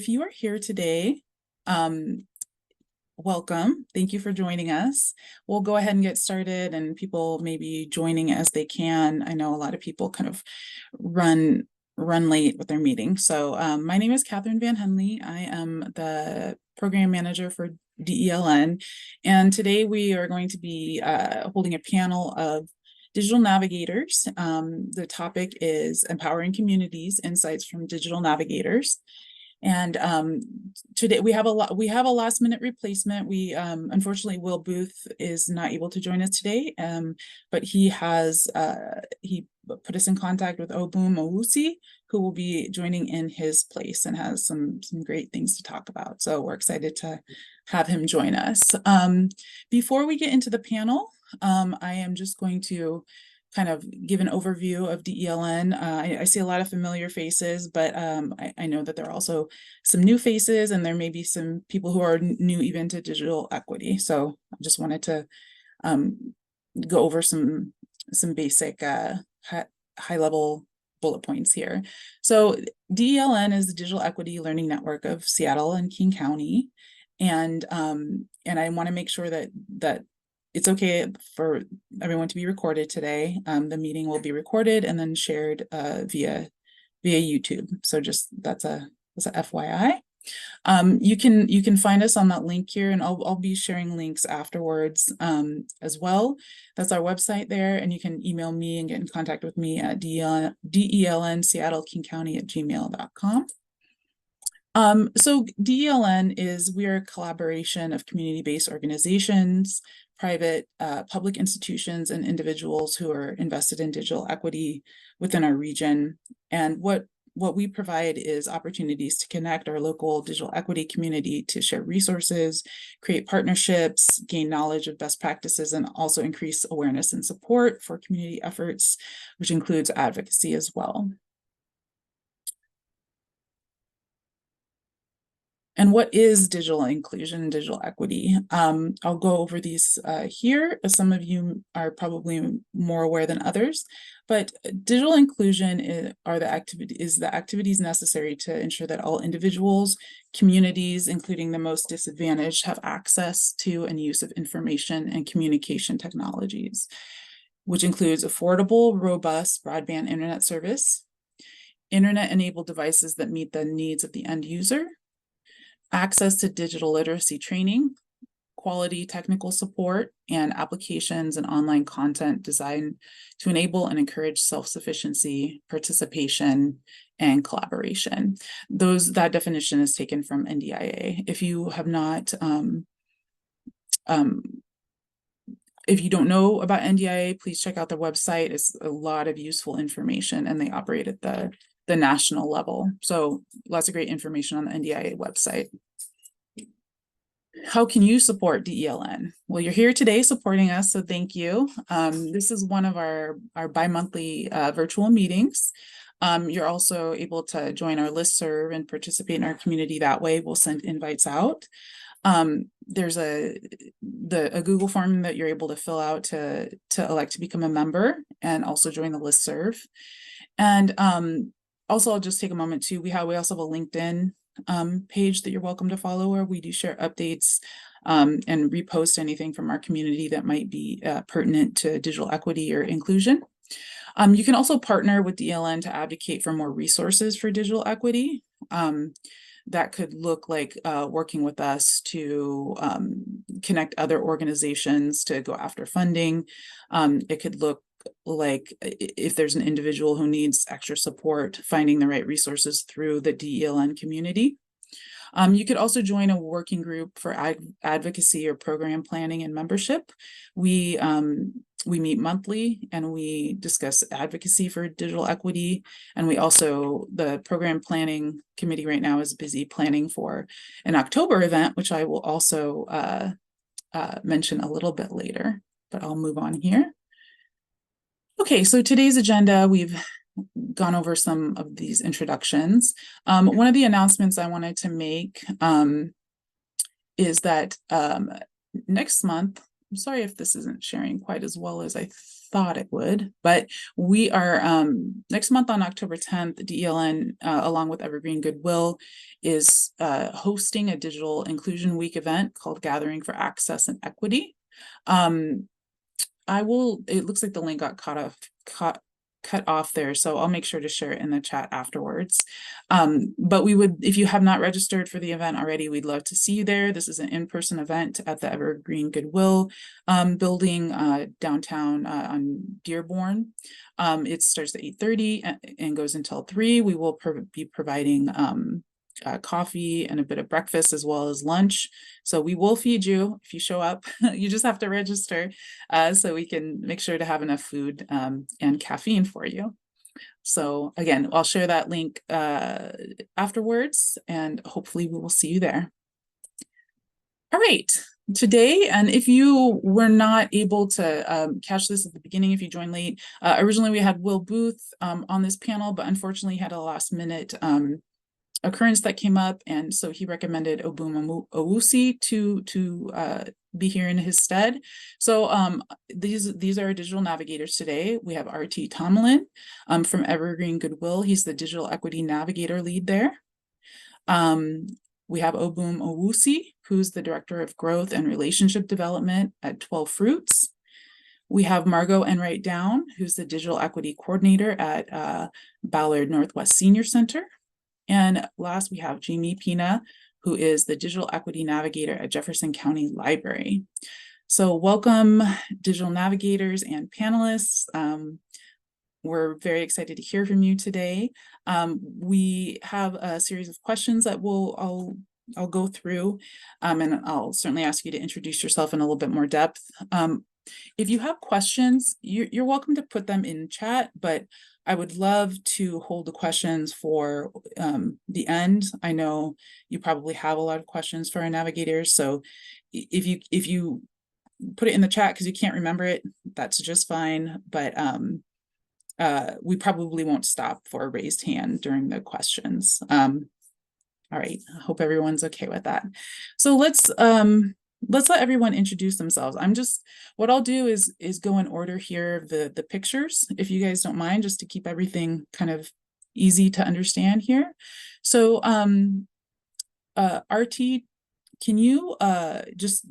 If you are here today, welcome. Thank you for joining us. We'll go ahead and get started, and people may be joining as they can. I know a lot of people kind of run late with their meeting. So my name is Catherine Van Henley. I am the program manager for DELN, and today we are going to be holding a panel of digital navigators. The topic is empowering communities, insights from digital navigators. And today we have a last minute replacement. We unfortunately Will Booth is not able to join us today, but he put us in contact with Obum Owusi, who will be joining in his place and has some great things to talk about. So we're excited to have him join us. Before we get into the panel, I am just going to kind of give an overview of DELN. I see a lot of familiar faces, but I know that there are also some new faces, and there may be some people who are new even to digital equity. So I just wanted to go over some basic high level bullet points here. So DELN is the Digital Equity Learning Network of Seattle and King County, and I want to make sure that it's okay for everyone to be recorded today. The meeting will be recorded and then shared via YouTube. So just that's a FYI. You can find us on that link here, and I'll be sharing links afterwards as well. That's our website there, and you can email me and get in contact with me at delnseattleKingCounty@gmail.com. So DELN we're a collaboration of community-based organizations, private, public institutions, and individuals who are invested in digital equity within our region. And what we provide is opportunities to connect our local digital equity community to share resources, create partnerships, gain knowledge of best practices, and also increase awareness and support for community efforts, which includes advocacy as well. And what is digital inclusion and digital equity? I'll go over these here, as some of you are probably more aware than others. But digital inclusion is the activities necessary to ensure that all individuals, communities, including the most disadvantaged, have access to and use of information and communication technologies, which includes affordable, robust broadband internet service, internet-enabled devices that meet the needs of the end user, access to digital literacy training, quality technical support, and applications and online content designed to enable and encourage self-sufficiency, participation, and collaboration. That definition is taken from NDIA. If you have not, if you don't know about NDIA, please check out their website. It's a lot of useful information, and they operate at the national level. So lots of great information on the NDIA website. How can you support DELN? Well, you're here today supporting us, so thank you. This is one of our bi-monthly virtual meetings. You're also able to join our listserv and participate in our community that way. We'll send invites out. There's a Google form that you're able to fill out to elect to become a member and also join the listserv. And also, I'll just take a moment too. We also have a LinkedIn page that you're welcome to follow, where we do share updates and repost anything from our community that might be pertinent to digital equity or inclusion. You can also partner with DELN to advocate for more resources for digital equity. That could look like working with us to connect other organizations to go after funding. It could look like if there's an individual who needs extra support, finding the right resources through the DELN community. You could also join a working group for advocacy or program planning and membership. We meet monthly, and we discuss advocacy for digital equity. And the program planning committee right now is busy planning for an October event, which I will also mention a little bit later, but I'll move on here. Okay, so today's agenda, we've gone over some of these introductions. One of the announcements I wanted to make is that next month, I'm sorry if this isn't sharing quite as well as I thought it would, but we are next month on October 10th, DELN, along with Evergreen Goodwill, is hosting a digital inclusion week event called Gathering for Access and Equity. It looks like the link got cut off there, so I'll make sure to share it in the chat afterwards. But if you have not registered for the event already, we'd love to see you there. This is an in-person event at the Evergreen Goodwill building downtown on Dearborn. It starts at 8:30 and goes until 3. We will be providing coffee and a bit of breakfast as well as lunch. So we will feed you if you show up. You just have to register so we can make sure to have enough food and caffeine for you. So again, I'll share that link afterwards, and hopefully we will see you there. All right. Today, and if you were not able to catch this at the beginning, if you joined late, originally we had Will Booth on this panel, but unfortunately he had a last minute occurrence that came up, and so he recommended Obum Owusi to be here in his stead. So these are our digital navigators today. We have RT Tomilin from Evergreen Goodwill. He's the digital equity navigator lead there. We have Obum Owusi, who's the director of growth and relationship development at 12 Fruits. We have Margot Enright-Down, who's the digital equity coordinator at Ballard Northwest Senior Center. And last, we have Jamie Pina, who is the Digital Equity Navigator at Jefferson County Library. So welcome, digital navigators and panelists. We're very excited to hear from you today. We have a series of questions that I'll go through, and I'll certainly ask you to introduce yourself in a little bit more depth. If you have questions, you're welcome to put them in chat, but I would love to hold the questions for the end. I know you probably have a lot of questions for our navigators, so if you put it in the chat because you can't remember it, that's just fine. But we probably won't stop for a raised hand during the questions. All right, I hope everyone's okay with that. So let's let everyone introduce themselves. What I'll do is go in order here of the pictures, if you guys don't mind, just to keep everything kind of easy to understand here. So RT, can you just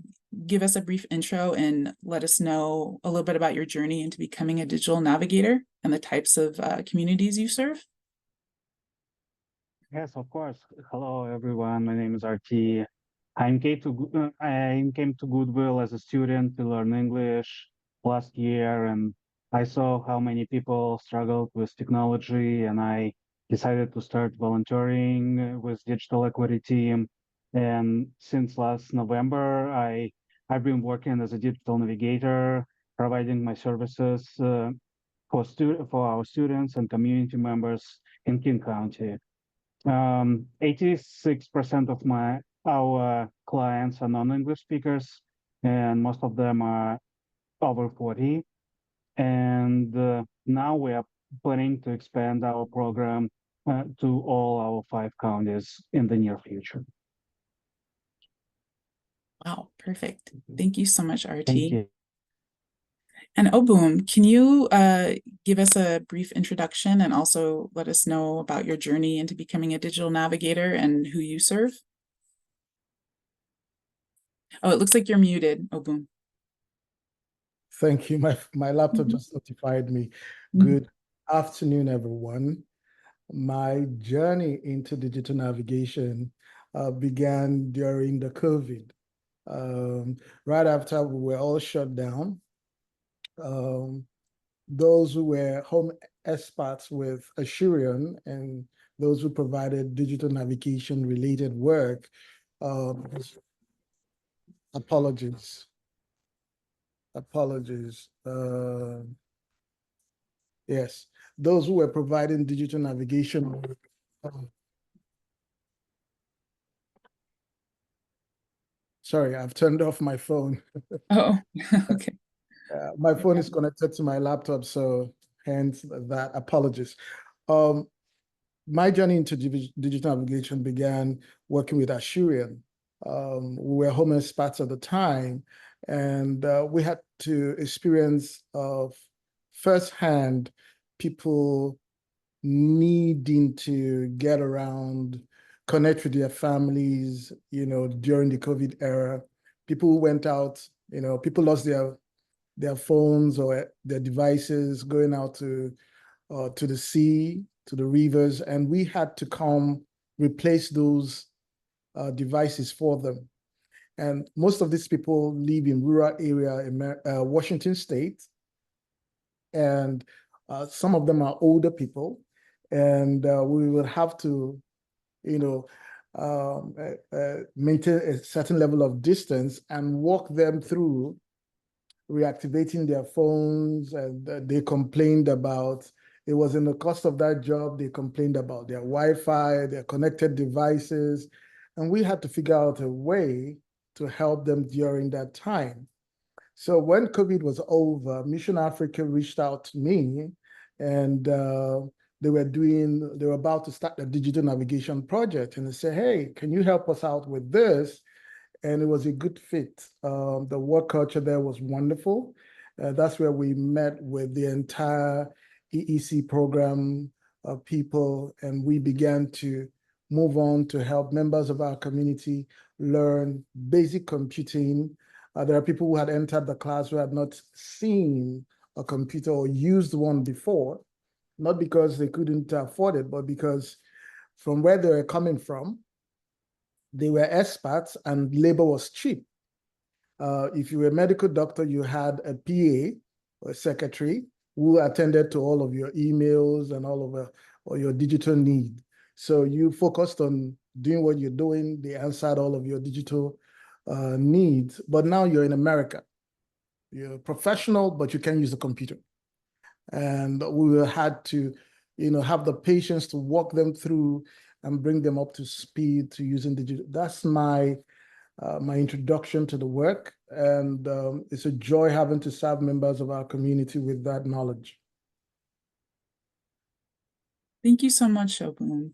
give us a brief intro and let us know a little bit about your journey into becoming a digital navigator and the types of communities you serve? Yes, of course. Hello, everyone. My name is RT. I came to Goodwill as a student to learn English last year, and I saw how many people struggled with technology, and I decided to start volunteering with Digital Equity Team. And since last November, I've been working as a digital navigator, providing my services for our students and community members in King County. 86% of our clients are non-English speakers, and most of them are over 40. And now we are planning to expand our program to all our 5 counties in the near future. Wow, perfect. Thank you so much, RT. Thank you. And Obum, can you give us a brief introduction and also let us know about your journey into becoming a digital navigator and who you serve? Oh, it looks like you're muted, Obum. Thank you. My laptop just notified me. Good afternoon, everyone. My journey into digital navigation began during the COVID. Right after we were all shut down, those who were home experts with Asurion and those who provided digital navigation related work, apologies. Yes, those who were providing digital navigation work. Sorry, I've turned off my phone. Oh, okay. My phone is connected to my laptop, so hence that. Apologies. My journey into digital navigation began working with Asurion. We were home experts at the time, and we had to experience of firsthand people needing to get around, connect with their families, during the COVID era. People went out, people lost their phones or their devices going out to the sea, to the rivers, and we had to come replace those devices for them. And most of these people live in rural area in Washington State, and some of them are older people, and we will have to, maintain a certain level of distance and walk them through reactivating their phones. And they complained about, it was in the cost of that job, they complained about their Wi-Fi, their connected devices, and we had to figure out a way to help them during that time. So when COVID was over, Mission Africa reached out to me, and they were about to start a digital navigation project, and they said, hey, can you help us out with this? And it was a good fit. The work culture there was wonderful. That's where we met with the entire EEC program people, and we began to move on to help members of our community learn basic computing. There are people who had entered the class who had not seen a computer or used one before, not because they couldn't afford it, but because from where they were coming from, they were expats and labor was cheap. If you were a medical doctor, you had a PA or a secretary who attended to all of your emails and all your digital need. So you focused on doing what you're doing. They answered all of your digital needs. But now you're in America. You're a professional, but you can't use the computer. And we had to, have the patience to walk them through and bring them up to speed to using digital. That's my introduction to the work. And it's a joy having to serve members of our community with that knowledge. Thank you so much, Shobun.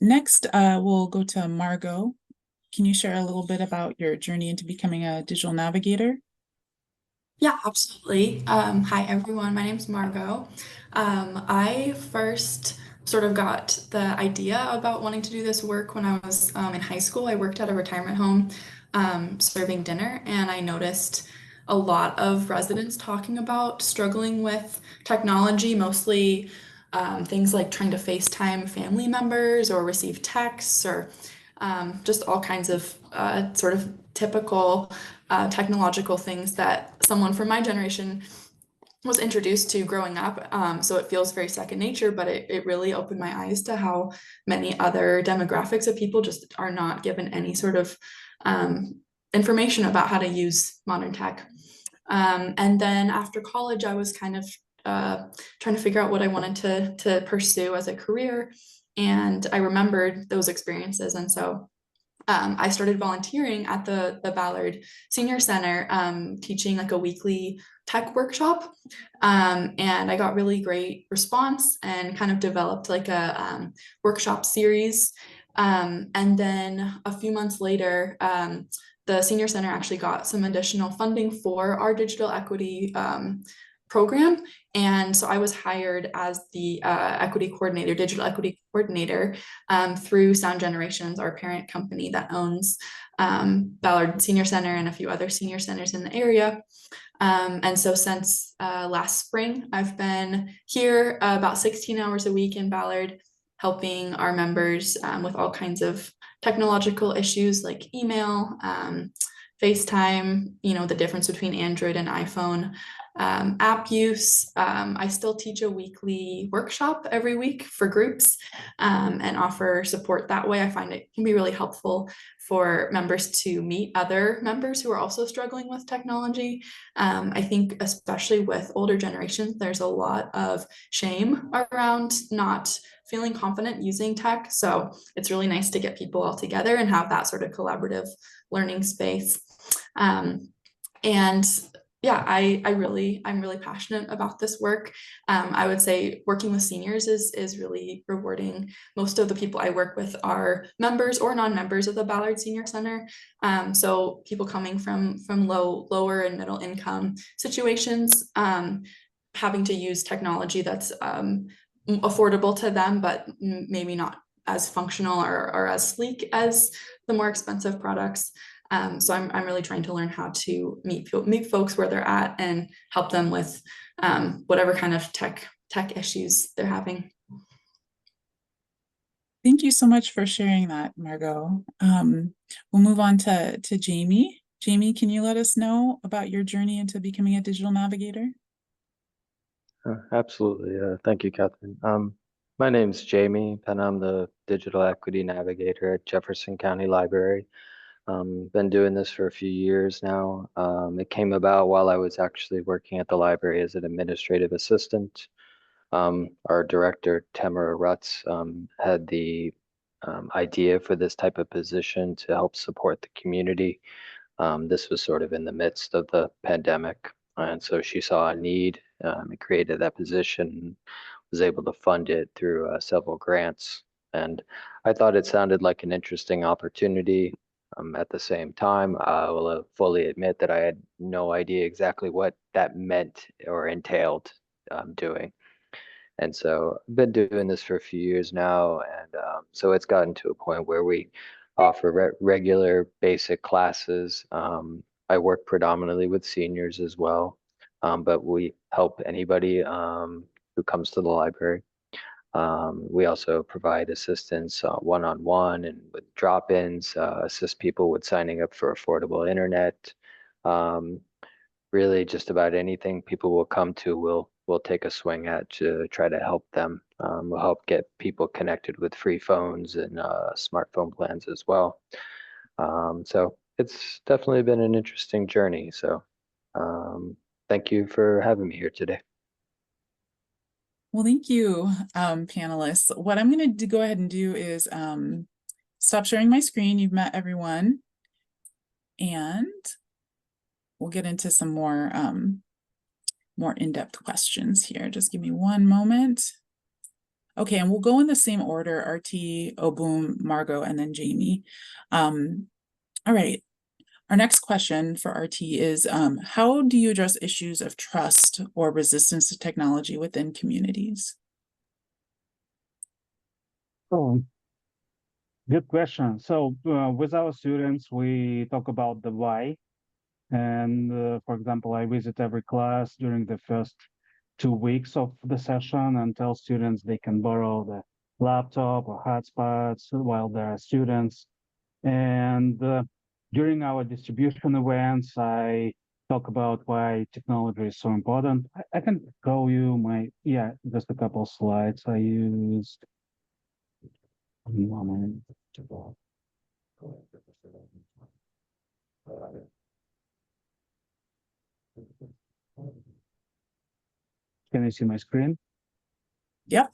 Next, we'll go to Margot. Can you share a little bit about your journey into becoming a digital navigator? Yeah, absolutely. Hi, everyone. My name is Margot. I first sort of got the idea about wanting to do this work when I was in high school. I worked at a retirement home serving dinner, and I noticed a lot of residents talking about struggling with technology, mostly things like trying to FaceTime family members or receive texts or just all kinds of sort of typical technological things that someone from my generation was introduced to growing up. So it feels very second nature, but it really opened my eyes to how many other demographics of people just are not given any sort of information about how to use modern tech. And then after college, I was kind of trying to figure out what I wanted to pursue as a career. And I remembered those experiences. And so I started volunteering at the Ballard Senior Center, teaching like a weekly tech workshop. And I got really great response and kind of developed like a workshop series. And then a few months later, the Senior Center actually got some additional funding for our digital equity program. And so I was hired as the equity coordinator, digital equity coordinator through Sound Generations, our parent company that owns Ballard Senior Center and a few other senior centers in the area. And so since last spring, I've been here about 16 hours a week in Ballard, helping our members with all kinds of technological issues like email, FaceTime, the difference between Android and iPhone, app use. I still teach a weekly workshop every week for groups and offer support that way. I find it can be really helpful for members to meet other members who are also struggling with technology. I think especially with older generations, there's a lot of shame around not feeling confident using tech. So it's really nice to get people all together and have that sort of collaborative learning space. And yeah, I'm really passionate about this work. I would say working with seniors is really rewarding. Most of the people I work with are members or non-members of the Ballard Senior Center. So people coming from lower and middle income situations, having to use technology that's affordable to them, but maybe not as functional or as sleek as the more expensive products. So I'm really trying to learn how to meet folks where they're at and help them with whatever kind of tech issues they're having. Thank you so much for sharing that, Margot. We'll move on to Jamie. Jamie, can you let us know about your journey into becoming a digital navigator? Absolutely. Thank you, Catherine. My name's Jamie, and I'm the Digital Equity Navigator at Jefferson County Library. Been doing this for a few years now. It came about while I was actually working at the library as an administrative assistant. Our director, Tamara Rutz, had the idea for this type of position to help support the community. This was sort of in the midst of the pandemic. And so she saw a need and created that position, was able to fund it through several grants. And I thought it sounded like an interesting opportunity. At the same time, I will fully admit that I had no idea exactly what that meant or entailed doing. And so I've been doing this for a few years now. And so it's gotten to a point where we offer regular basic classes. I work predominantly with seniors as well, but we help anybody who comes to the library. We also provide assistance one-on-one and with drop-ins, assist people with signing up for affordable internet. Really just about anything people will come to, we'll take a swing at to try to help them. We'll help get people connected with free phones and smartphone plans as well. So it's definitely been an interesting journey. So thank you for having me here today. Well, thank you, panelists. What I'm going to go ahead and do is stop sharing my screen. You've met everyone. And we'll get into some more in-depth questions here. Just give me one moment. Okay, and we'll go in the same order: RT, Obum, Margot, and then Jamie. All right. Our next question for RT is, how do you address issues of trust or resistance to technology within communities? Oh, good question. So with our students, we talk about the why. And for example, I visit every class during the first 2 weeks of the session and tell students they can borrow the laptop or hotspots while they're students. And during our distribution events, I talk about why technology is so important. I can show you just a couple of slides I used. Can you see my screen? Yep.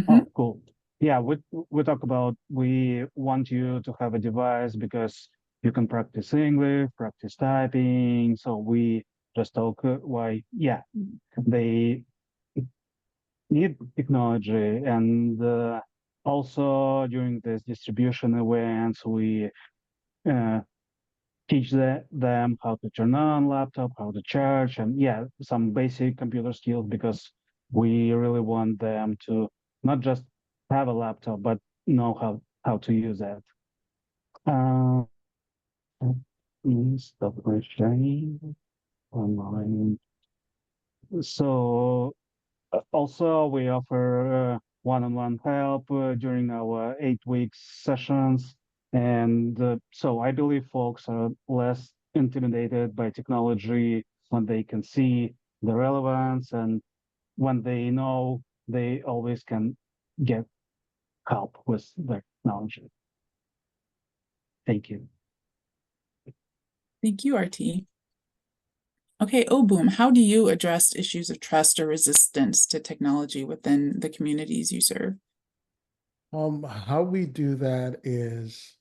Oh, cool. Yeah, we talk about we want you to have a device because you can practice English, practice typing. So we just talk why, they need technology. And also during this distribution events, we teach them how to turn on laptop, how to charge, and some basic computer skills, because we really want them to not just have a laptop, but know how to use it. Stop my sharing online. So also we offer one-on-one help during our 8-week sessions. And so I believe folks are less intimidated by technology when they can see the relevance, and when they know they always can get help with their technology. Thank you. Thank you, RT. Okay, Obum, how do you address issues of trust or resistance to technology within the communities you serve? How we do that is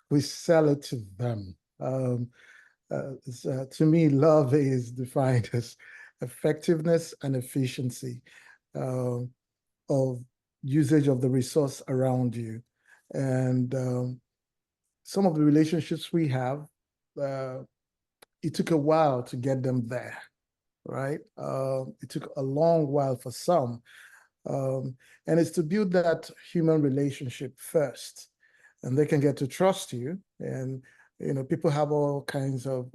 we sell it to them. To me, love is defined as effectiveness and efficiency of usage of the resource around you. And some of the relationships we have, it took a while to get them there, right? It took a long while for some. And it's to build that human relationship first, and they can get to trust you. And, people have all kinds of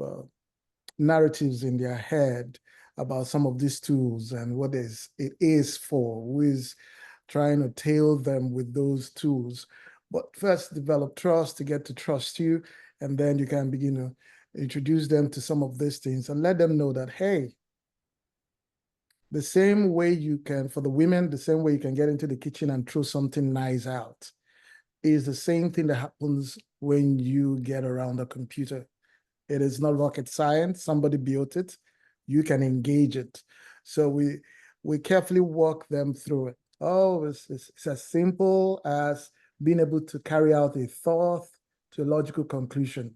narratives in their head about some of these tools and what it is for, who is trying to tail them with those tools. But first, develop trust to get to trust you, and then you can begin to introduce them to some of these things and let them know that, hey, the same way you can, for the women, the same way you can get into the kitchen and throw something nice out is the same thing that happens when you get around a computer. It is not rocket science. Somebody built it. You can engage it. So we carefully walk them through it. Oh, it's as simple as being able to carry out a thought to a logical conclusion.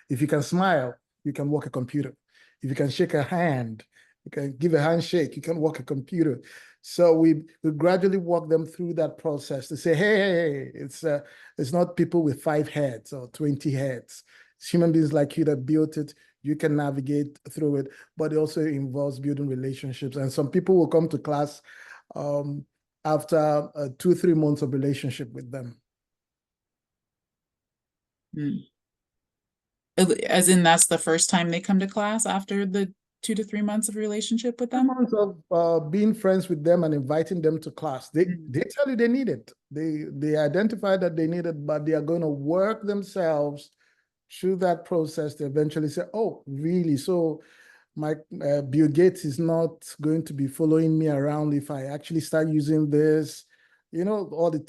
If you can smile, you can work a computer. If you can shake a hand, you can give a handshake, you can work a computer. So we gradually walk them through that process to say, hey, it's not people with 5 heads or 20 heads. It's human beings like you that built it. You can navigate through it, but it also involves building relationships. And some people will come to class after 2-3 months of relationship with them. As in, that's the first time they come to class after the 2 to 3 months of relationship with them? 2 months of being friends with them and inviting them to class. They tell you they need it. They identify that they need it, but they are going to work themselves through that process to eventually say, oh, really? So my Bill Gates is not going to be following me around if I actually start using this. All the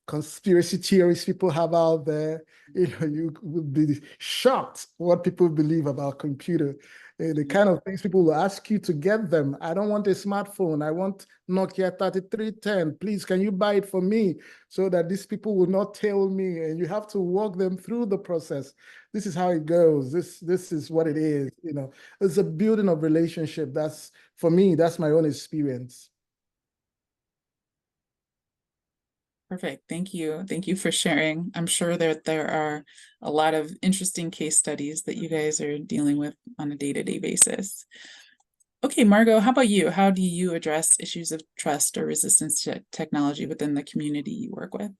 conspiracy theories people have out there. You would be shocked what people believe about computer. The kind of things people will ask you to get them. I don't want a smartphone. I want Nokia 3310. Please, can you buy it for me so that these people will not tell me? And you have to walk them through the process. This is how it goes. This is what it is. It's a building of relationship. For me, that's my own experience. Perfect. Thank you. Thank you for sharing. I'm sure that there are a lot of interesting case studies that you guys are dealing with on a day-to-day basis. Okay, Margot, how about you? How do you address issues of trust or resistance to technology within the community you work with?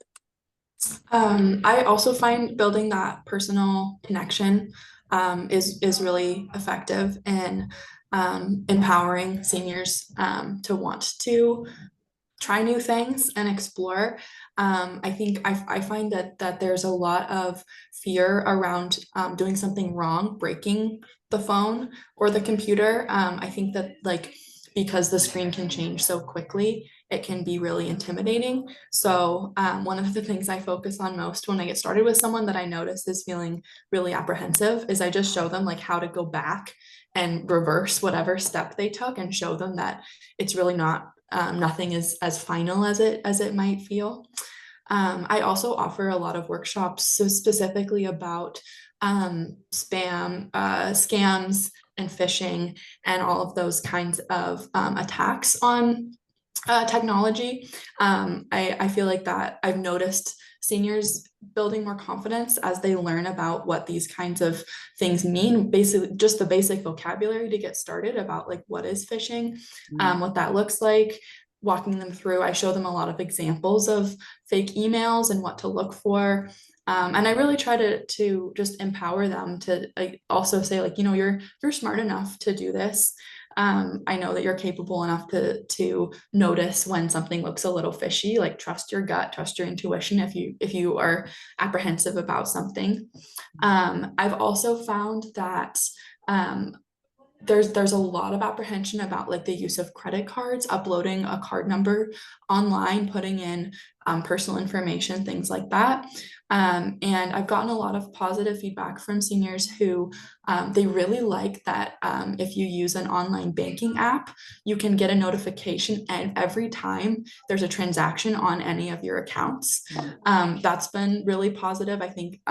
I also find building that personal connection is really effective in empowering seniors to want to try new things and explore. I think I find that there's a lot of fear around doing something wrong, breaking the phone or the computer. I think that because the screen can change so quickly, it can be really intimidating. So one of the things I focus on most when I get started with someone that I notice is feeling really apprehensive is I just show them how to go back and reverse whatever step they took and show them that it's really not nothing is as final as it might feel. I also offer a lot of workshops specifically about spam, scams, and phishing, and all of those kinds of attacks on technology. I feel like that I've noticed seniors building more confidence as they learn about what these kinds of things mean, basically just the basic vocabulary to get started about what is phishing, what that looks like, walking them through. I show them a lot of examples of fake emails and what to look for. And I really try to just empower them to also say you're smart enough to do this. I know that you're capable enough to notice when something looks a little fishy, trust your gut, trust your intuition if you are apprehensive about something. I've also found that there's a lot of apprehension about the use of credit cards, uploading a card number online, putting in personal information, things like that. And I've gotten a lot of positive feedback from seniors who they really like that if you use an online banking app, you can get a notification and every time there's a transaction on any of your accounts. That's been really positive. I think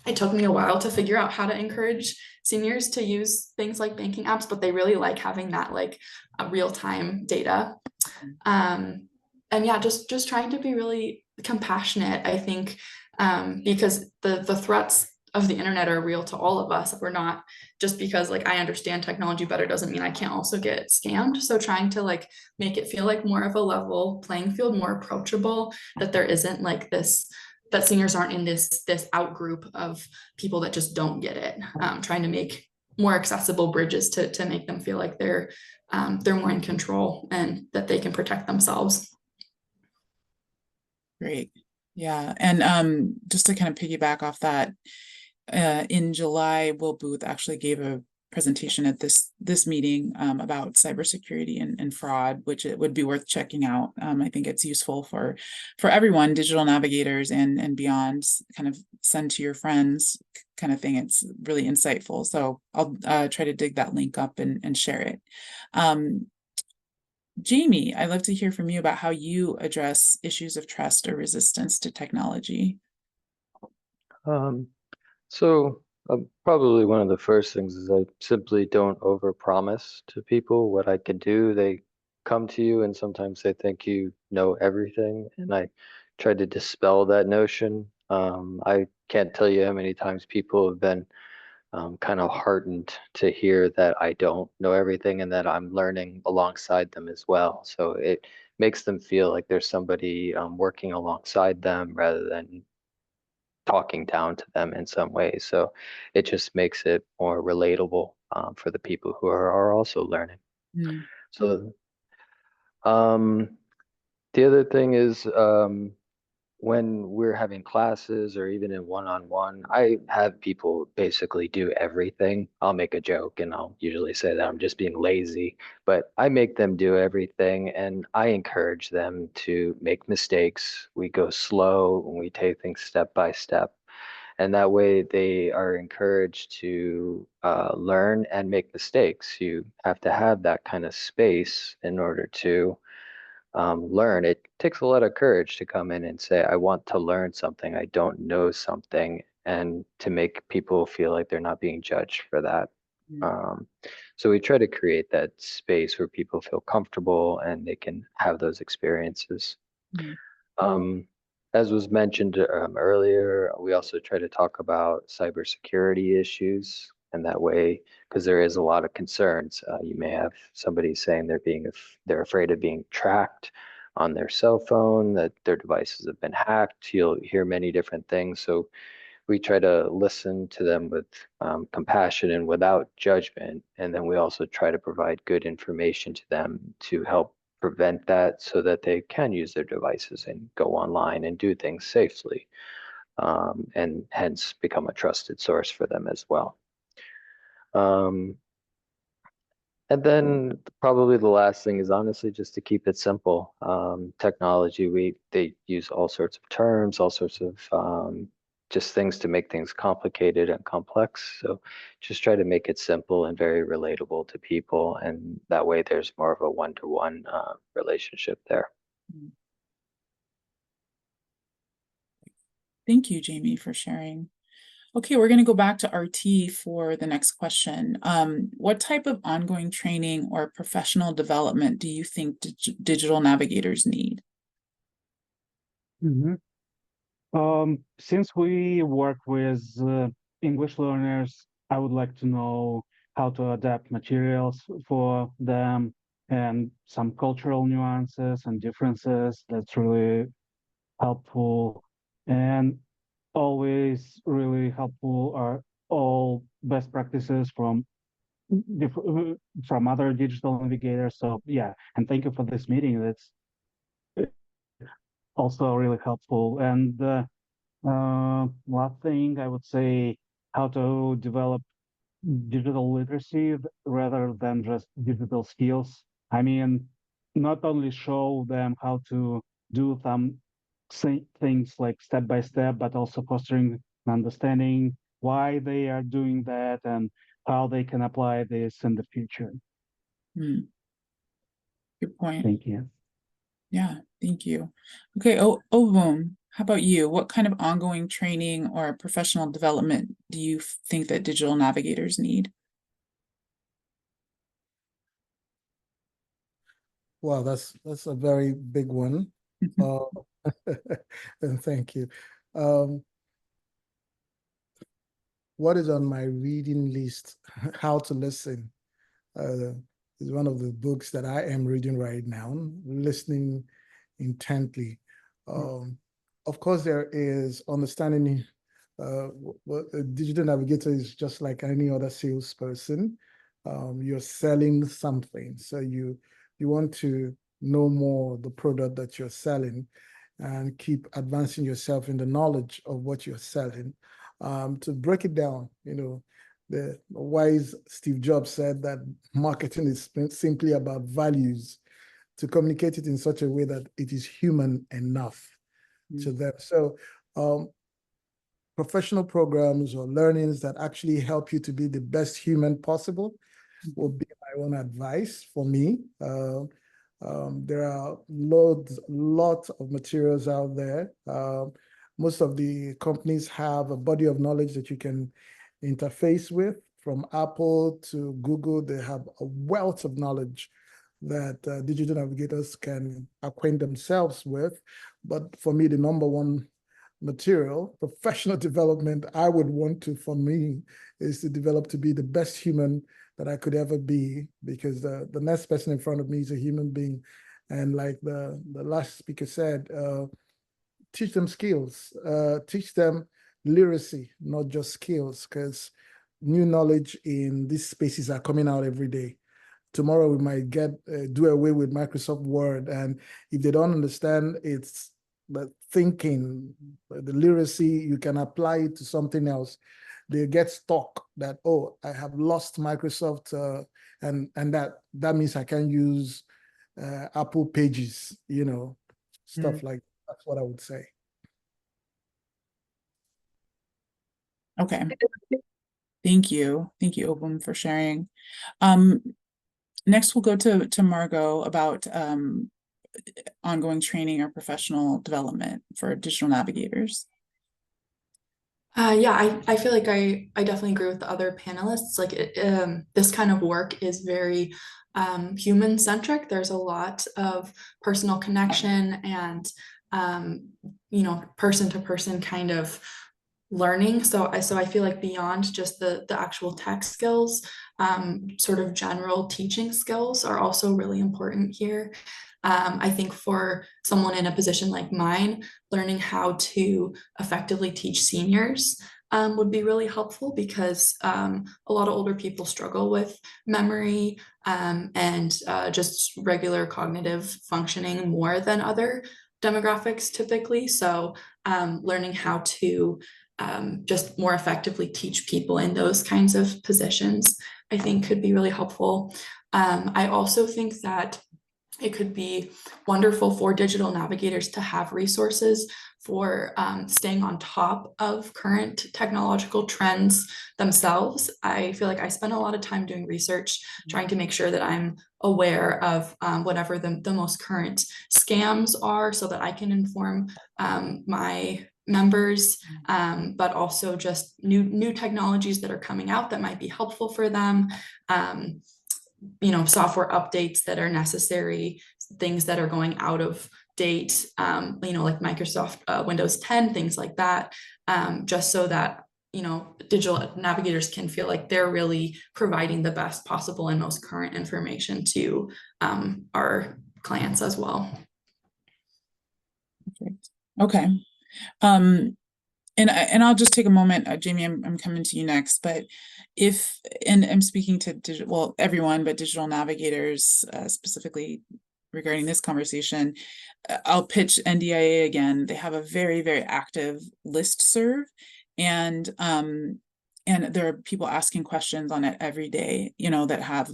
It took me a while to figure out how to encourage seniors to use things like banking apps, but they really like having that like real-time data. And yeah, just trying to be really compassionate, I think, because the threats of the internet are real to all of us. We're not, just because like I understand technology better doesn't mean I can't also get scammed. So trying to like make it feel like more of a level playing field, more approachable, that there isn't like this, that seniors aren't in this out group of people that just don't get it. Trying to make more accessible bridges to make them feel like they're more in control and that they can protect themselves. Great. Yeah. And just to kind of piggyback off that, in July, Will Booth actually gave a presentation at this meeting about cybersecurity and fraud, which it would be worth checking out. I think it's useful for everyone, digital navigators and beyond. Kind of send to your friends kind of thing. It's really insightful. So I'll try to dig that link up and share it. Jamie, I'd love to hear from you about how you address issues of trust or resistance to technology. So probably one of the first things is I simply don't overpromise to people what I can do. They come to you and sometimes they think you know everything, and I try to dispel that notion. I can't tell you how many times people have been kind of heartened to hear that I don't know everything and that I'm learning alongside them as well. So it makes them feel like there's somebody working alongside them rather than talking down to them in some way. So it just makes it more relatable for the people who are also learning. Mm. So the other thing is when we're having classes or even in one-on-one, I have people basically do everything. I'll make a joke and I'll usually say that I'm just being lazy, but I make them do everything and I encourage them to make mistakes. We go slow and we take things step by step. And that way they are encouraged to learn and make mistakes. You have to have that kind of space in order to learn. It takes a lot of courage to come in and say, I want to learn something, I don't know something, and to make people feel like they're not being judged for that. So we try to create that space where people feel comfortable and they can have those experiences. As was mentioned earlier, we also try to talk about cybersecurity issues, and that way, because there is a lot of concerns. You may have somebody saying they're afraid of being tracked on their cell phone, that their devices have been hacked. You'll hear many different things. So we try to listen to them with compassion and without judgment. And then we also try to provide good information to them to help prevent that so that they can use their devices and go online and do things safely, and hence become a trusted source for them as well. And then probably the last thing is honestly just to keep it simple. Technology, they use all sorts of terms, all sorts of just things to make things complicated and complex. So just try to make it simple and very relatable to people. And that way there's more of a one-to-one relationship there. Thank you, Jamie, for sharing. Okay, we're going to go back to RT for the next question. What type of ongoing training or professional development do you think digital navigators need? Since we work with English learners, I would like to know how to adapt materials for them and some cultural nuances and differences. That's really helpful. And always really helpful are all best practices from other digital navigators. So yeah, and thank you for this meeting. That's also really helpful. And last thing I would say, how to develop digital literacy rather than just digital skills. I mean, not only show them how to do some things like step by step, but also fostering understanding why they are doing that and how they can apply this in the future. Good point. Thank you. Yeah, thank you. Okay, Ovum, How about you? What kind of ongoing training or professional development do you think that digital navigators need? Wow, that's a very big one. And thank you. What is on my reading list? How to Listen is one of the books that I am reading right now, listening intently. Of course, there is understanding what a digital navigator is just like any other salesperson. You're selling something, so you want to know more the product that you're selling and keep advancing yourself in the knowledge of what you're selling. To break it down, the wise Steve Jobs said that marketing is simply about values, to communicate it in such a way that it is human enough to them. So professional programs or learnings that actually help you to be the best human possible will be my own advice for me. There are lots of materials out there. Most of the companies have a body of knowledge that you can interface with. From Apple to Google, they have a wealth of knowledge that digital navigators can acquaint themselves with. But for me, the number one material, professional development I would want to, for me, is to develop to be the best human that I could ever be, because the next person in front of me is a human being. And like the last speaker said, teach them skills, teach them literacy, not just skills, because new knowledge in these spaces are coming out every day. Tomorrow we might do away with Microsoft Word, and if they don't understand it's the thinking, the literacy, you can apply it to something else. They get stuck that, oh, I have lost Microsoft, and that means I can use Apple Pages, stuff like that. That's what I would say. Okay. Thank you, Obum, for sharing. Next, we'll go to Margot about ongoing training or professional development for digital navigators. Yeah, I feel like I definitely agree with the other panelists. Like this kind of work is very human centric. There's a lot of personal connection and person to person kind of learning. So I feel like beyond just the actual tech skills, sort of general teaching skills are also really important here. I think for someone in a position like mine, learning how to effectively teach seniors would be really helpful, because a lot of older people struggle with memory and just regular cognitive functioning more than other demographics typically. So learning how to just more effectively teach people in those kinds of positions, I think could be really helpful. I also think that it could be wonderful for digital navigators to have resources for staying on top of current technological trends themselves. I feel like I spend a lot of time doing research, trying to make sure that I'm aware of whatever the most current scams are, so that I can inform my members, but also just new technologies that are coming out that might be helpful for them. Software updates that are necessary, things that are going out of date, like Microsoft Windows 10, things like that, just so that, digital navigators can feel like they're really providing the best possible and most current information to our clients as well. Perfect. Okay. And I'll just take a moment, Jamie, I'm coming to you next, but and I'm speaking to everyone, but digital navigators, specifically regarding this conversation, I'll pitch NDIA again. They have a very, very active listserv, and and there are people asking questions on it every day, you know, that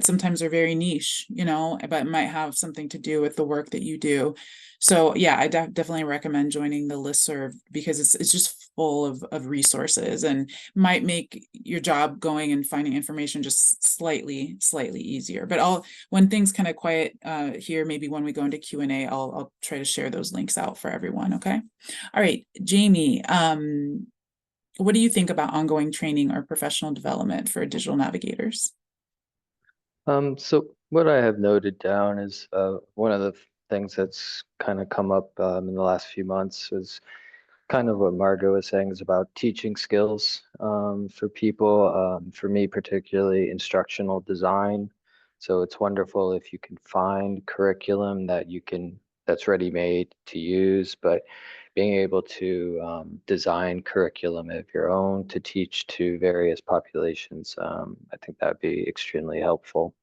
sometimes are very niche, you know, but might have something to do with the work that you do. So yeah, I definitely recommend joining the listserv, because it's just full of resources, and might make your job going and finding information just slightly easier. But when things kind of quiet here, maybe when we go into Q&A, I'll try to share those links out for everyone. Okay. All right, Jamie, what do you think about ongoing training or professional development for digital navigators? So what I have noted down is one of the things that's kind of come up in the last few months is kind of what Margot was saying, is about teaching skills for people. For me, particularly instructional design. So it's wonderful if you can find curriculum that's ready-made to use, but being able to design curriculum of your own to teach to various populations, I think that'd be extremely helpful.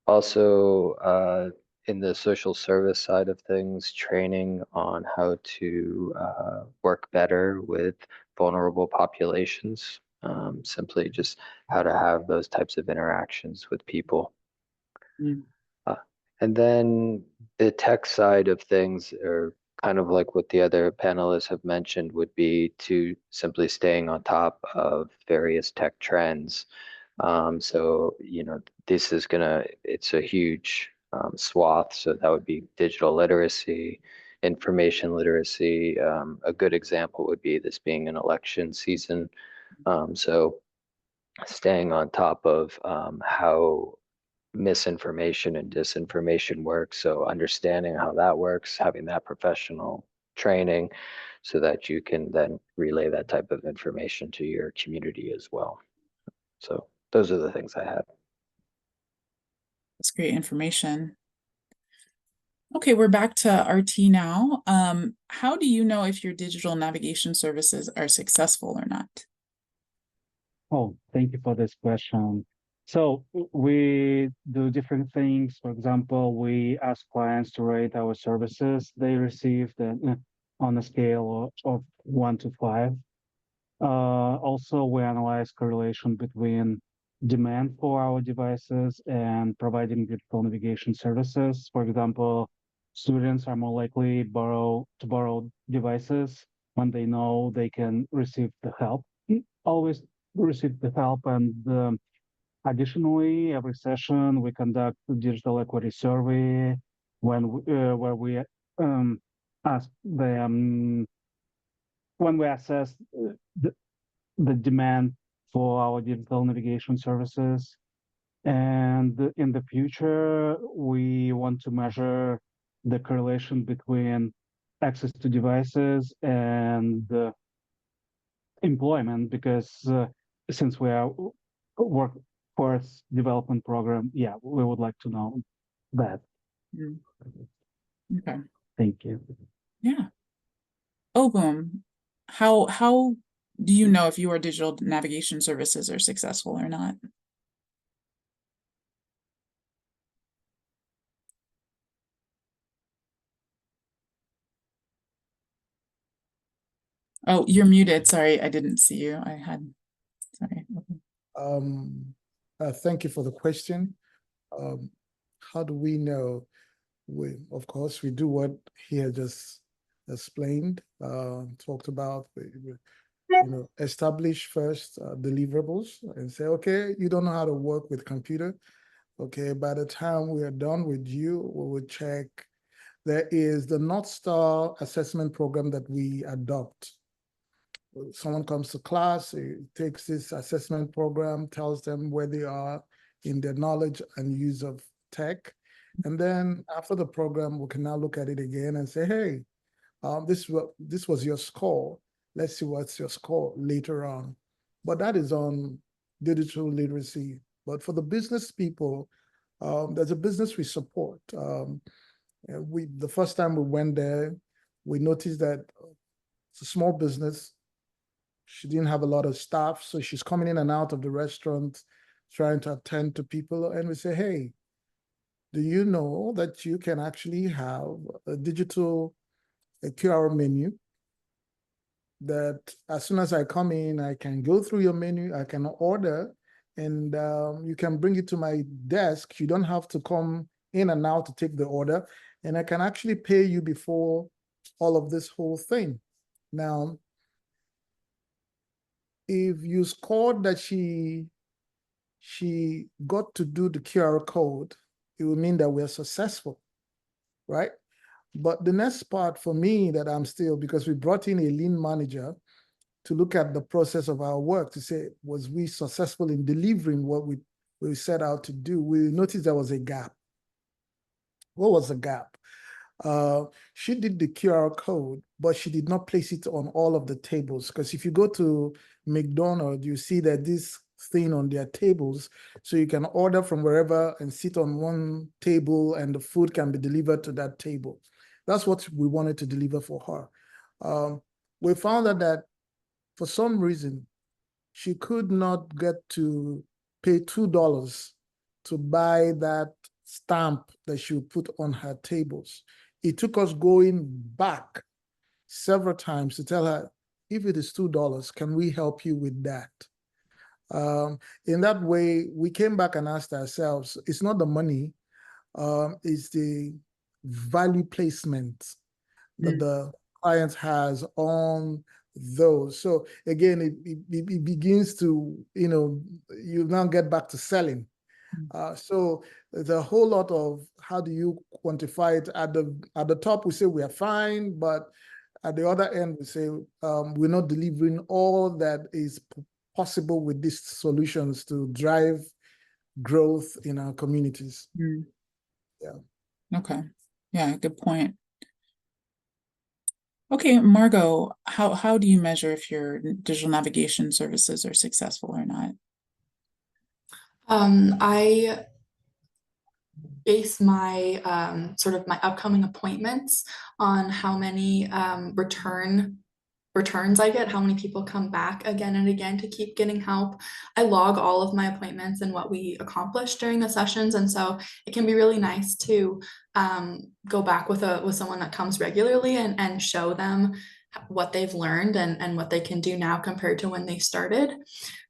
Also, in the social service side of things, training on how to work better with vulnerable populations, simply just how to have those types of interactions with people. Mm. And then the tech side of things, are kind of like what the other panelists have mentioned, would be to simply staying on top of various tech trends. So, you know, it's a huge swath. So that would be digital literacy, information literacy. A good example would be this being an election season. So staying on top of how misinformation and disinformation works. So understanding how that works, having that professional training so that you can then relay that type of information to your community as well. So those are the things I have. That's great information. Okay, we're back to RT now. How do you know if your digital navigation services are successful or not? Oh, thank you for this question. So we do different things. For example, we ask clients to rate our services they received on a scale of 1 to 5. Also, we analyze correlation between demand for our devices and providing digital navigation services. For example, students are more likely to borrow devices when they know they can receive the help. Always receive the help. And additionally, every session we conduct a digital equity survey where we ask them, when we assess the demand for our digital navigation services. And in the future, we want to measure the correlation between access to devices and employment, because since we are workforce development program, yeah, we would like to know that. Mm. Okay. Thank you. Yeah. Oh, boom. How do you know if your digital navigation services are successful or not? Oh, you're muted. Sorry, I didn't see you. Sorry. Thank you for the question. How do we know? Of course, we do what he had just explained, talked about, establish first deliverables and say, okay, you don't know how to work with computer. Okay, by the time we are done with you, we will check. There is the North Star assessment program that we adopt. Someone comes to class, takes this assessment program, tells them where they are in their knowledge and use of tech. And then after the program, we can now look at it again and say, hey, this was your score. Let's see what's your score later on. But that is on digital literacy. But for the business people, there's a business we support. The first time we went there, we noticed that it's a small business. She didn't have a lot of staff, so she's coming in and out of the restaurant, trying to attend to people. And we say, hey, do you know that you can actually have a digital QR menu that as soon as I come in, I can go through your menu, I can order, and you can bring it to my desk. You don't have to come in and out to take the order, and I can actually pay you before all of this whole thing. Now, if you scored that she got to do the QR code, it will mean that we're successful, right? But the next part for me that I'm still, because we brought in a lean manager to look at the process of our work to say, was we successful in delivering what we set out to do? We noticed there was a gap. What was the gap? She did the QR code, but she did not place it on all of the tables. Because if you go to McDonald's, you see that this thing on their tables, so you can order from wherever and sit on one table and the food can be delivered to that table. That's what we wanted to deliver for her. We found out that for some reason, she could not get to pay $2 to buy that stamp that she would put on her tables. It took us going back several times to tell her, if it is $2, can we help you with that? In that way, we came back and asked ourselves, it's not the money, it's the value placement that the client has on those. So again, it begins to, you now get back to selling. So there's a whole lot of how do you quantify it? At the top, we say we are fine, but at the other end, we say we're not delivering all that is possible with these solutions to drive growth in our communities. Yeah. Okay. Yeah, good point. Okay, Margot, how do you measure if your digital navigation services are successful or not? I base my sort of my upcoming appointments on how many returns I get, how many people come back again and again to keep getting help. I log all of my appointments and what we accomplished during the sessions, and so it can be really nice to go back with someone that comes regularly and show them what they've learned and what they can do now compared to when they started.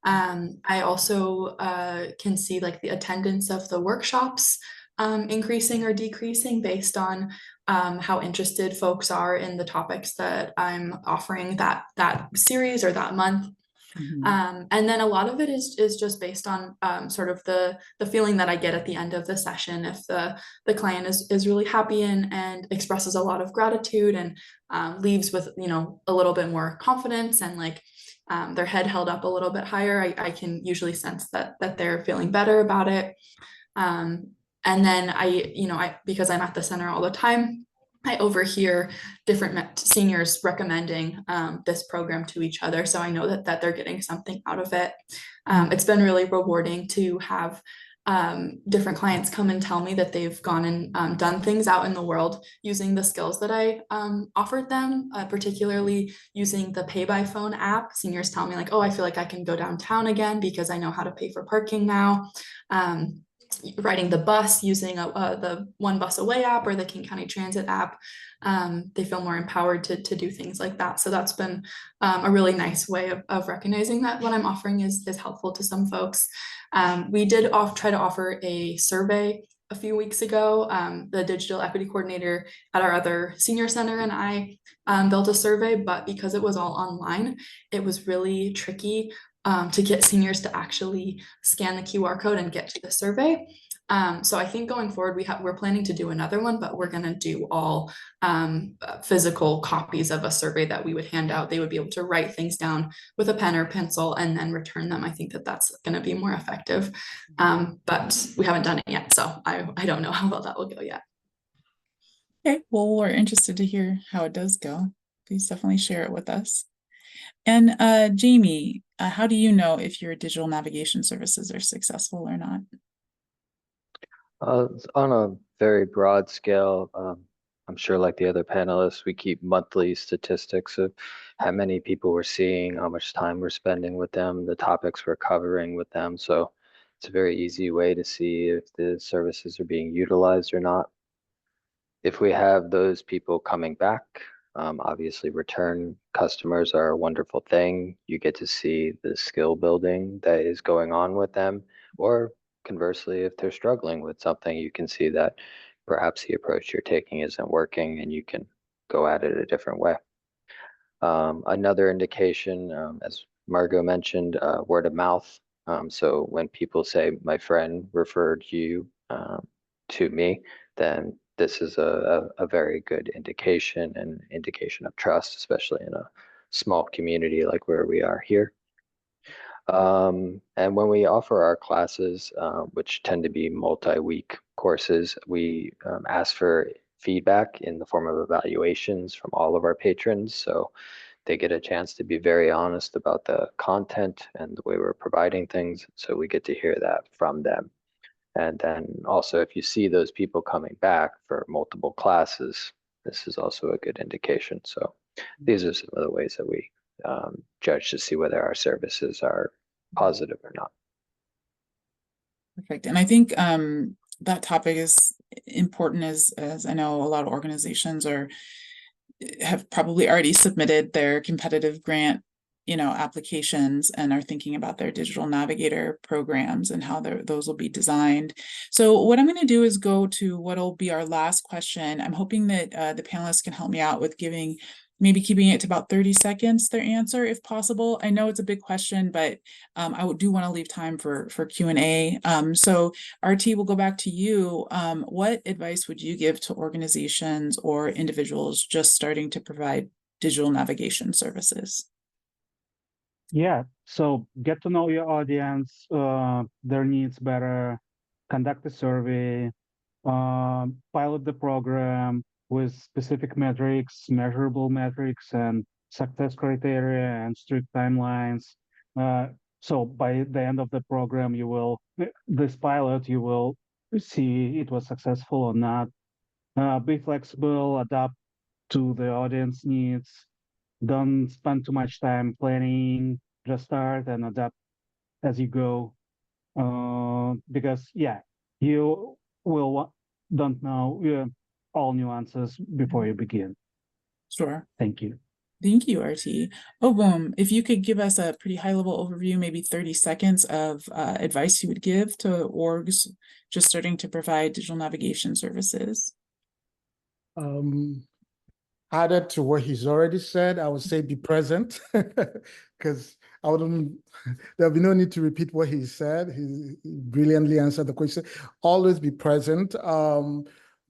I also can see like the attendance of the workshops increasing or decreasing based on how interested folks are in the topics that I'm offering that series or that month. And then a lot of it is just based on sort of the feeling that I get at the end of the session. If the client is really happy and expresses a lot of gratitude and leaves with a little bit more confidence and like their head held up a little bit higher, I can usually sense that they're feeling better about it. And then I because I'm at the center all the time, I overhear different seniors recommending this program to each other. So I know that they're getting something out of it. It's been really rewarding to have different clients come and tell me that they've gone and done things out in the world using the skills that I offered them, particularly using the pay by phone app. Seniors tell me like, oh, I feel like I can go downtown again because I know how to pay for parking now. Riding the bus using the One Bus Away app or the King County Transit app. They feel more empowered to do things like that. So that's been a really nice way of recognizing that what I'm offering is helpful to some folks. We did try to offer a survey a few weeks ago. The digital equity coordinator at our other senior center and I built a survey, but because it was all online, it was really tricky to get seniors to actually scan the QR code and get to the survey. So I think going forward, we're planning to do another one, but we're going to do all physical copies of a survey that we would hand out. They would be able to write things down with a pen or pencil and then return them. I think that's going to be more effective, but we haven't done it yet. So I don't know how well that will go yet. Okay, well, we're interested to hear how it does go. Please definitely share it with us. And Jamie, how do you know if your digital navigation services are successful or not? On a very broad scale, I'm sure like the other panelists, we keep monthly statistics of how many people we're seeing, how much time we're spending with them, the topics we're covering with them. So it's a very easy way to see if the services are being utilized or not. If we have those people coming back, Obviously, return customers are a wonderful thing. You get to see the skill building that is going on with them, or conversely, if they're struggling with something, you can see that perhaps the approach you're taking isn't working and you can go at it a different way. Another indication, as Margot mentioned, word of mouth. So when people say, my friend referred you to me, then this is a very good indication and indication of trust, especially in a small community like where we are here. And when we offer our classes, which tend to be multi-week courses, we ask for feedback in the form of evaluations from all of our patrons. So they get a chance to be very honest about the content and the way we're providing things. So we get to hear that from them. And then also, if you see those people coming back for multiple classes, this is also a good indication. So these are some of the ways that we judge to see whether our services are positive or not. Perfect. And I think that topic is important as I know a lot of organizations have probably already submitted their competitive grant, applications and are thinking about their digital navigator programs and how those will be designed. So what I'm going to do is go to what'll be our last question. I'm hoping that the panelists can help me out with maybe keeping it to about 30 seconds, their answer, if possible. I know it's a big question, but I do want to leave time for Q&A. So RT, we'll go back to you. What advice would you give to organizations or individuals just starting to provide digital navigation services? Yeah, so get to know your audience, their needs better, conduct a survey, pilot the program with specific metrics, measurable metrics, and success criteria and strict timelines. So by the end of the program, this pilot, you will see it was successful or not. Be flexible, adapt to the audience needs. Don't spend too much time planning, just start and adapt as you go. Because you don't know all nuances before you begin. Sure. Thank you. Thank you, RT. Oh, boom. If you could give us a pretty high-level overview, maybe 30 seconds of advice you would give to orgs just starting to provide digital navigation services. Added to what he's already said, I would say be present, because there'll be no need to repeat what he said. He brilliantly answered the question. Always be present,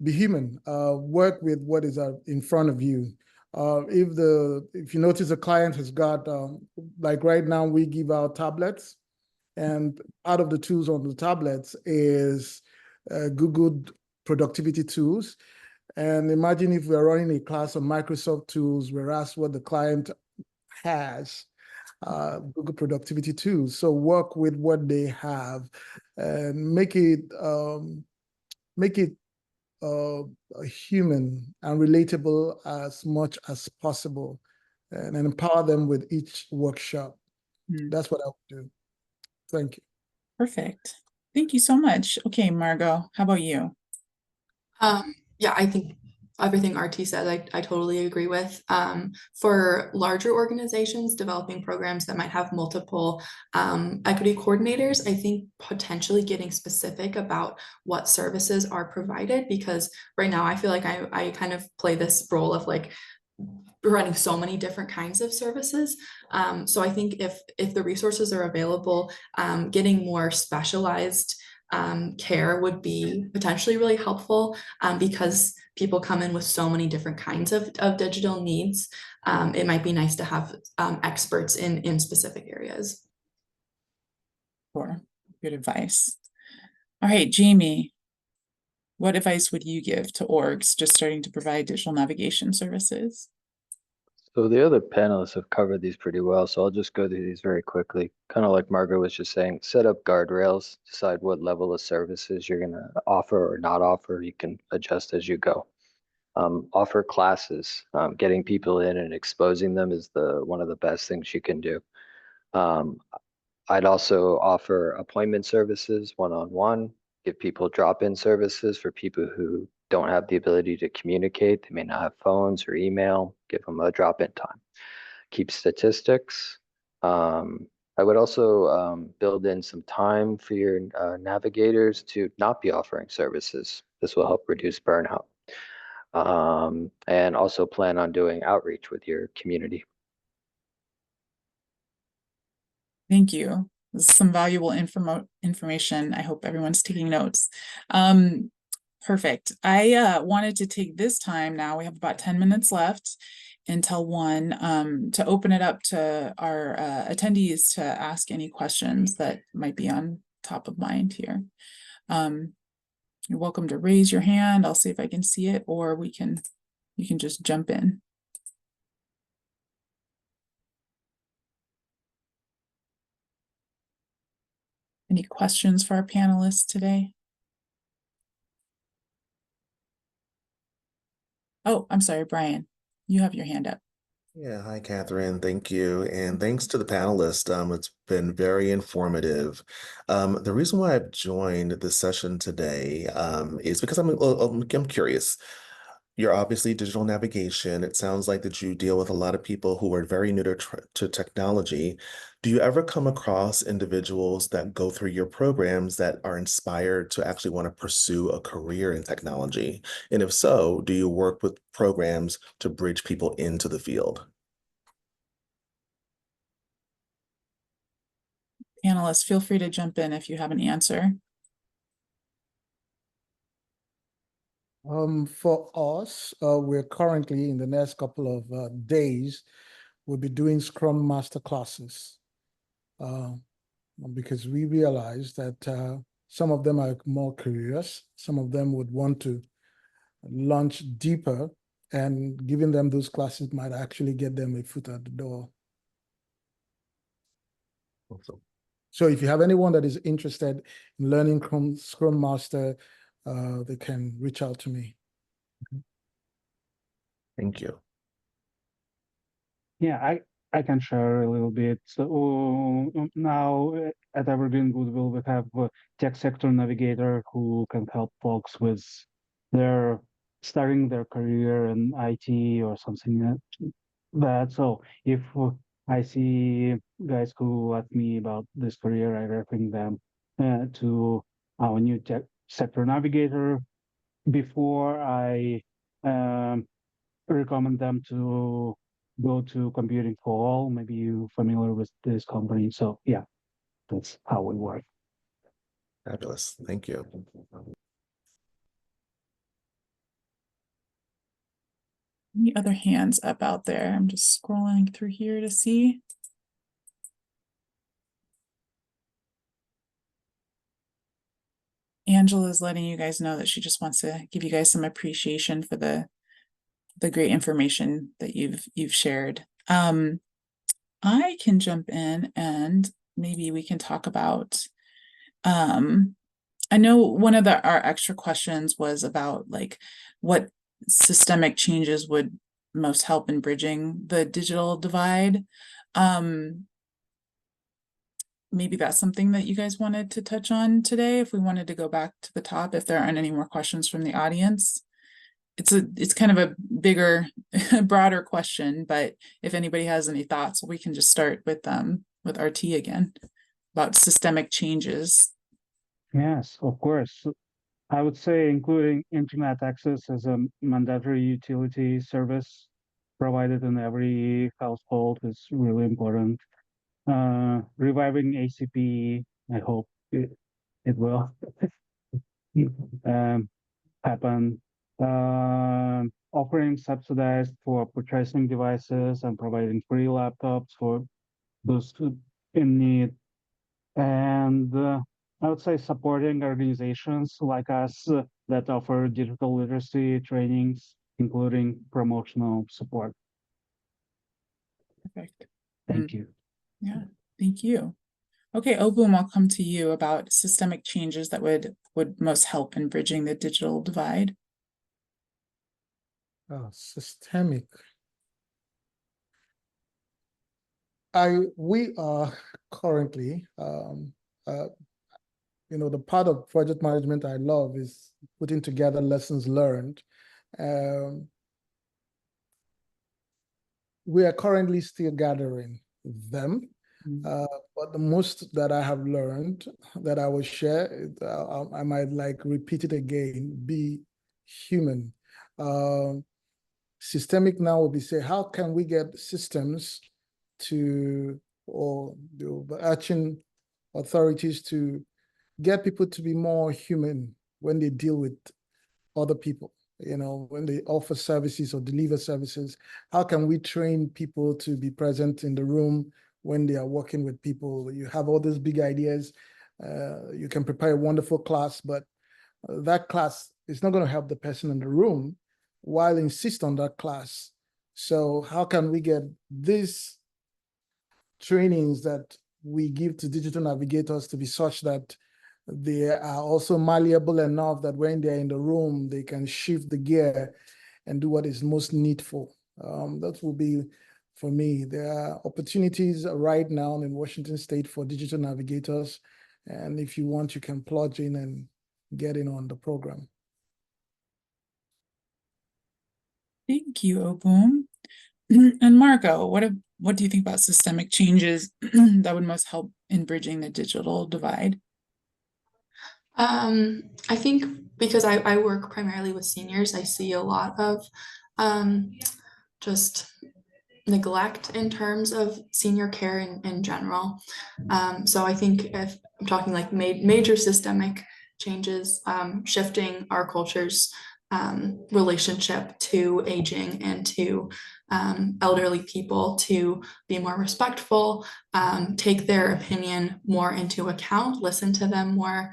be human, work with what is in front of you. If you notice a client has got, like right now we give out tablets, and out of the tools on the tablets is Google productivity tools. And imagine if we're running a class on Microsoft tools, we're asked what the client has, Google productivity tools. So work with what they have and make it human and relatable as much as possible, and empower them with each workshop. That's what I would do. Thank you. Perfect. Thank you so much. Okay, Margot, how about you? Yeah, I think everything RT said, I totally agree with. For larger organizations developing programs that might have multiple equity coordinators, I think potentially getting specific about what services are provided, because right now I feel like I kind of play this role of like running so many different kinds of services. So I think if the resources are available, getting more specialized care would be potentially really helpful, because people come in with so many different kinds of digital needs. It might be nice to have experts in specific areas. Sure. Good advice. All right, Jamie, what advice would you give to orgs just starting to provide digital navigation services? So the other panelists have covered these pretty well, so I'll just go through these very quickly. Kind of like Margot was just saying, set up guardrails, decide what level of services you're going to offer or not offer. You can adjust as you go. Offer classes. Getting people in and exposing them is one of the best things you can do. I'd also offer appointment services, one-on-one, give people drop-in services for people who don't have the ability to communicate. They may not have phones or email. Give them a drop-in time. Keep statistics. I would also build in some time for your navigators to not be offering services. This will help reduce burnout. And also plan on doing outreach with your community. Thank you. This is some valuable information. I hope everyone's taking notes. Perfect. I wanted to take this time now, we have about 10 minutes left until 1, to open it up to our attendees to ask any questions that might be on top of mind here. You're welcome to raise your hand. I'll see if I can see it, or you can just jump in. Any questions for our panelists today? Oh, I'm sorry, Brian, you have your hand up. Yeah, hi, Catherine. Thank you. And thanks to the panelists. It's been very informative. The reason why I've joined this session today is because I'm curious. You're obviously digital navigation. It sounds like that you deal with a lot of people who are very new to technology. Do you ever come across individuals that go through your programs that are inspired to actually want to pursue a career in technology? And if so, do you work with programs to bridge people into the field? Panelists, feel free to jump in if you have an answer. For us, we're currently in the next couple of days, we'll be doing Scrum Master classes because we realize that some of them are more curious, some of them would want to launch deeper, and giving them those classes might actually get them a foot at the door. Awesome. So if you have anyone that is interested in learning Scrum Master, they can reach out to me. Thank you. Yeah, I can share a little bit. So now at Evergreen Goodwill, we have a tech sector navigator who can help folks with starting their career in IT or something like that. So if I see guys who ask me about this career, I refer them to our new tech sector navigator before I recommend them to go to Computing for All. Maybe you're familiar with this company. So yeah, that's how we work. Fabulous. Thank you. Any other hands up out there? I'm just scrolling through here to see. Angela's letting you guys know that she just wants to give you guys some appreciation for the great information that you've shared. I can jump in and maybe we can talk about, I know one of our extra questions was about like what systemic changes would most help in bridging the digital divide. Maybe that's something that you guys wanted to touch on today, if we wanted to go back to the top, if there aren't any more questions from the audience. It's kind of a bigger, broader question, but if anybody has any thoughts, we can just start with RT again about systemic changes. Yes, of course. I would say including internet access as a mandatory utility service provided in every household is really important. Reviving ACP, I hope it will happen. Offering subsidized for purchasing devices and providing free laptops for those in need. And I would say supporting organizations like us that offer digital literacy trainings, including promotional support. Perfect. Thank you. Yeah, thank you. Okay, Obum, I'll come to you about systemic changes that would most help in bridging the digital divide. Systemic. We are currently the part of project management I love is putting together lessons learned. We are currently still gathering them. But the most that I have learned that I will share, I might like repeat it again, be human. Systemic now will be say, how can we get systems to, or the overarching authorities to get people to be more human when they deal with other people? When they offer services or deliver services, how can we train people to be present in the room when they are working with people? You have all these big ideas. You can prepare a wonderful class, but that class is not going to help the person in the room while insist on that class. So how can we get these trainings that we give to digital navigators to be such that they are also malleable enough that when they're in the room, they can shift the gear and do what is most needful? That will be, for me, there are opportunities right now in Washington State for digital navigators. And if you want, you can plug in and get in on the program. Thank you, Obum. And Margot, what do you think about systemic changes that would most help in bridging the digital divide? I think because I work primarily with seniors, I see a lot of just neglect in terms of senior care in general. So I think if I'm talking like major systemic changes, shifting our culture's relationship to aging and to elderly people to be more respectful, take their opinion more into account, listen to them more,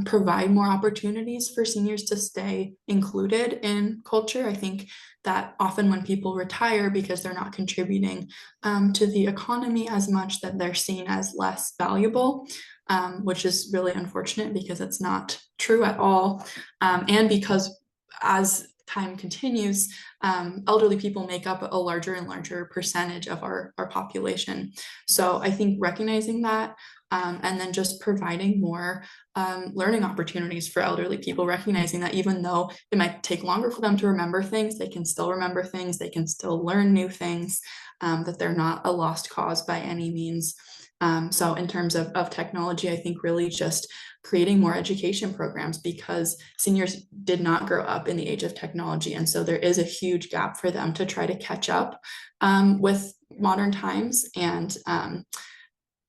provide more opportunities for seniors to stay included in culture. I think that often when people retire because they're not contributing to the economy as much, that they're seen as less valuable, which is really unfortunate because it's not true at all. And because as time continues, elderly people make up a larger and larger percentage of our population. So I think recognizing that, and then just providing more learning opportunities for elderly people, recognizing that even though it might take longer for them to remember things, they can still remember things, they can still learn new things, that they're not a lost cause by any means. So in terms of technology, I think really just creating more education programs, because seniors did not grow up in the age of technology. And so there is a huge gap for them to try to catch up with modern times. And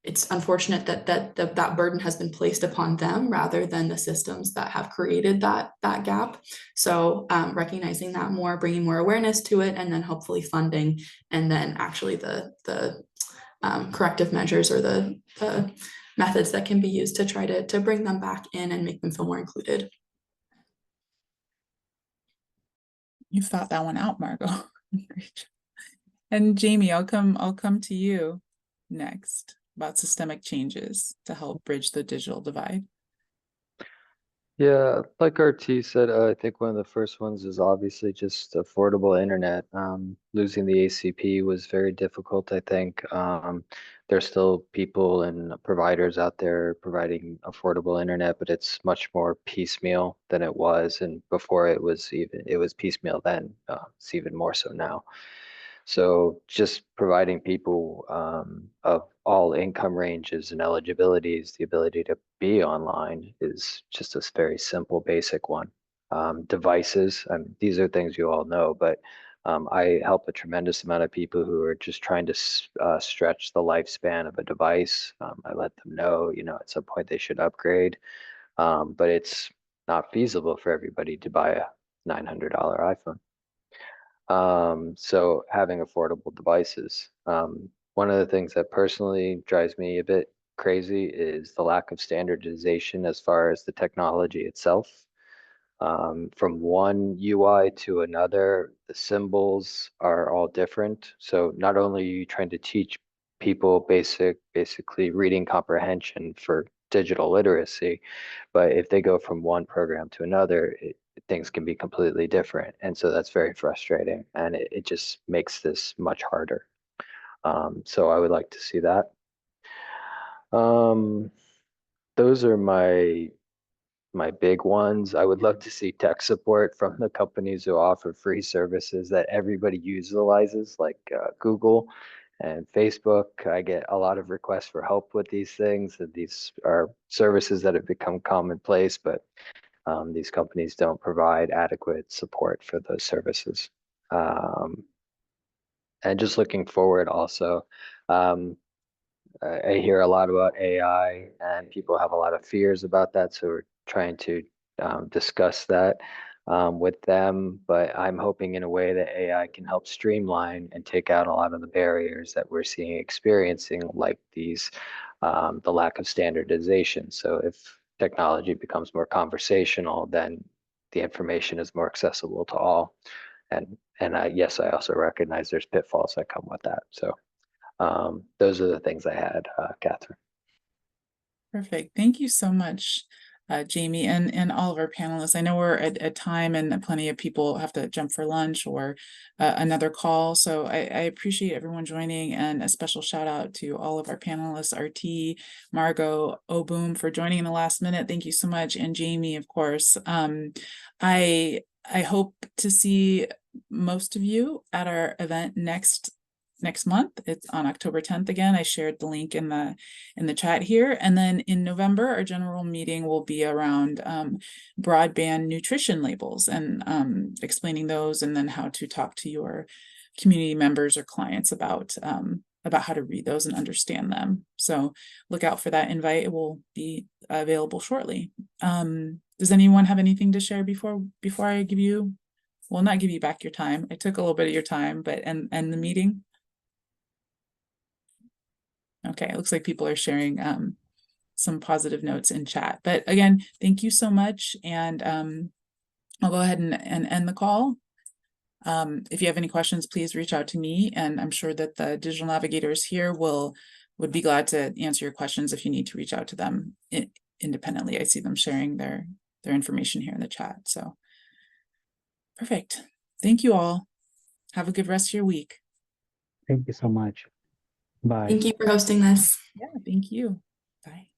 it's unfortunate that burden has been placed upon them rather than the systems that have created that gap. So recognizing that more, bringing more awareness to it, and then hopefully funding, and then actually the corrective measures or the methods that can be used to try to bring them back in and make them feel more included. You thought that one out, Margot. And Jamie, I'll come to you next about systemic changes to help bridge the digital divide. Yeah, like RT said, I think one of the first ones is obviously just affordable internet. Losing the ACP was very difficult, I think. There's still people and providers out there providing affordable internet, but it's much more piecemeal than it was. And before it was piecemeal then, it's even more so now. So just providing people of all income ranges and eligibilities the ability to be online is just a very simple, basic one. Devices, these are things you all know, but I help a tremendous amount of people who are just trying to stretch the lifespan of a device. I let them know, at some point they should upgrade, but it's not feasible for everybody to buy a $900 iPhone. So having affordable devices. One of the things that personally drives me a bit crazy is the lack of standardization as far as the technology itself. From one UI to another, the symbols are all different. So not only are you trying to teach people basically reading comprehension for digital literacy, but if they go from one program to another, things can be completely different. And so that's very frustrating, and it just makes this much harder. So I would like to see that. those are my big ones. I would love to see tech support from the companies who offer free services that everybody utilizes, like Google and Facebook. I get a lot of requests for help with these things, and these are services that have become commonplace, but these companies don't provide adequate support for those services. And just looking forward also, I hear a lot about AI, and people have a lot of fears about that. So we're trying to discuss that with them. But I'm hoping in a way that AI can help streamline and take out a lot of the barriers that we're experiencing, like these, the lack of standardization. So if technology becomes more conversational, then the information is more accessible to all. And yes, I also recognize there's pitfalls that come with that. So those are the things I had, Catherine. Perfect. Thank you so much, Jamie, and all of our panelists. I know we're at time and plenty of people have to jump for lunch or another call. So I appreciate everyone joining, and a special shout out to all of our panelists, RT, Margot, Oboom, for joining in the last minute. Thank you so much. And Jamie, of course. I hope to see most of you at our event next month. It's on October 10th again. I shared the link in the chat here. And then in November, our general meeting will be around broadband nutrition labels and explaining those, and then how to talk to your community members or clients about how to read those and understand them. So look out for that invite. It will be available shortly. Does anyone have anything to share before I give you, well, not give you back your time. I took a little bit of your time, but end the meeting. Okay, it looks like people are sharing some positive notes in chat. But again, thank you so much. And I'll go ahead and end the call. If you have any questions, please reach out to me. And I'm sure that the digital navigators here would be glad to answer your questions if you need to reach out to them independently. I see them sharing their information here in the chat. So perfect. Thank you all. Have a good rest of your week. Thank you so much. Bye. Thank you for hosting this. Yeah, thank you. Bye.